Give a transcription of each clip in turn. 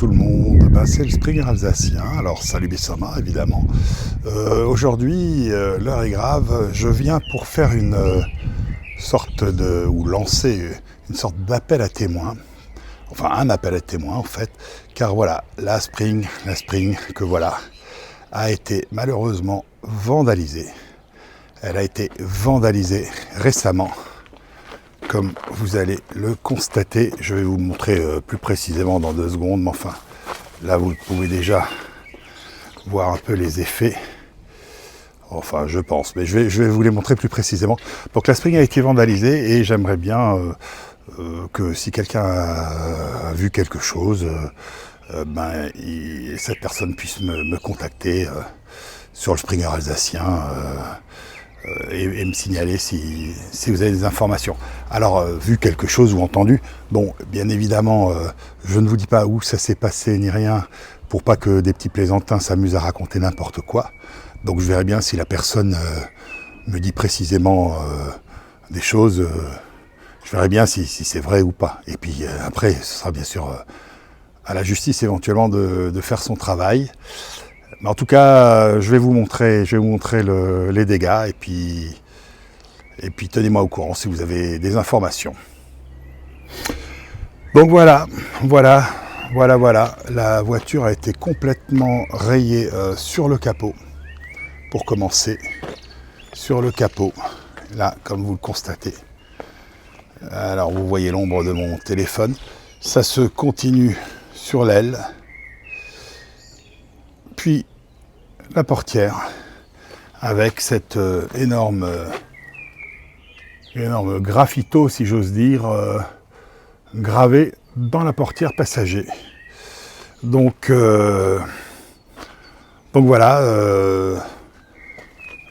tout le monde, c'est le Springer alsacien, alors salut Bessama évidemment. Aujourd'hui, l'heure est grave, je viens pour faire une sorte de, ou lancer une sorte d'appel à témoins, enfin un appel à témoins en fait, car voilà, la Spring que voilà, a été malheureusement vandalisée. Elle a été vandalisée récemment. Comme vous allez le constater, je vais vous le montrer plus précisément dans 2 secondes, mais enfin, là vous pouvez déjà voir un peu les effets. Enfin, je pense, mais je vais vous les montrer plus précisément. Donc la Spring a été vandalisée et j'aimerais bien que si quelqu'un a vu quelque chose, cette personne puisse me contacter sur le Springer alsacien. Et me signaler si vous avez des informations. Alors, vu quelque chose ou entendu, bon, bien évidemment, je ne vous dis pas où ça s'est passé ni rien, pour pas que des petits plaisantins s'amusent à raconter n'importe quoi. Donc je verrai bien si la personne me dit précisément des choses, je verrai bien si c'est vrai ou pas. Et puis après, ce sera bien sûr à la justice éventuellement de faire son travail. Mais en tout cas, je vais vous montrer les dégâts et puis tenez-moi au courant si vous avez des informations. Donc voilà, la voiture a été complètement rayée sur le capot, pour commencer, sur le capot, là, comme vous le constatez. Alors vous voyez l'ombre de mon téléphone, ça se continue sur l'aile, puis la portière avec cette énorme graffito, si j'ose dire, gravé dans la portière passager. Donc voilà,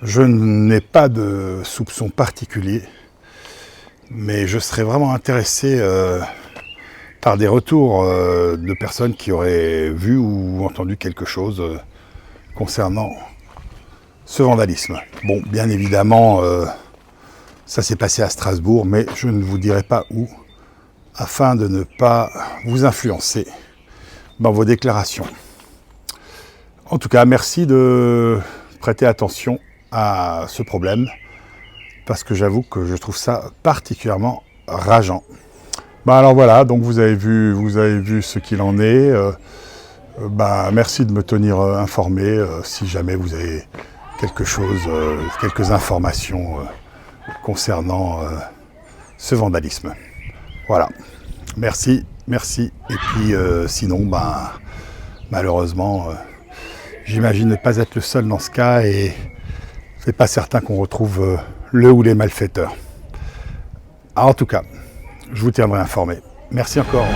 je n'ai pas de soupçon particulier, mais je serais vraiment intéressé par des retours de personnes qui auraient vu ou entendu quelque chose concernant ce vandalisme. Bon, bien évidemment, ça s'est passé à Strasbourg, mais je ne vous dirai pas où, afin de ne pas vous influencer dans vos déclarations. En tout cas, merci de prêter attention à ce problème, parce que j'avoue que je trouve ça particulièrement rageant. Alors voilà, donc vous avez vu ce qu'il en est. Merci de me tenir informé si jamais vous avez quelque chose, quelques informations concernant ce vandalisme. Voilà, merci. Et puis sinon, malheureusement, j'imagine ne pas être le seul dans ce cas et c'est pas certain qu'on retrouve le ou les malfaiteurs. En tout cas, je vous tiendrai informé. Merci encore.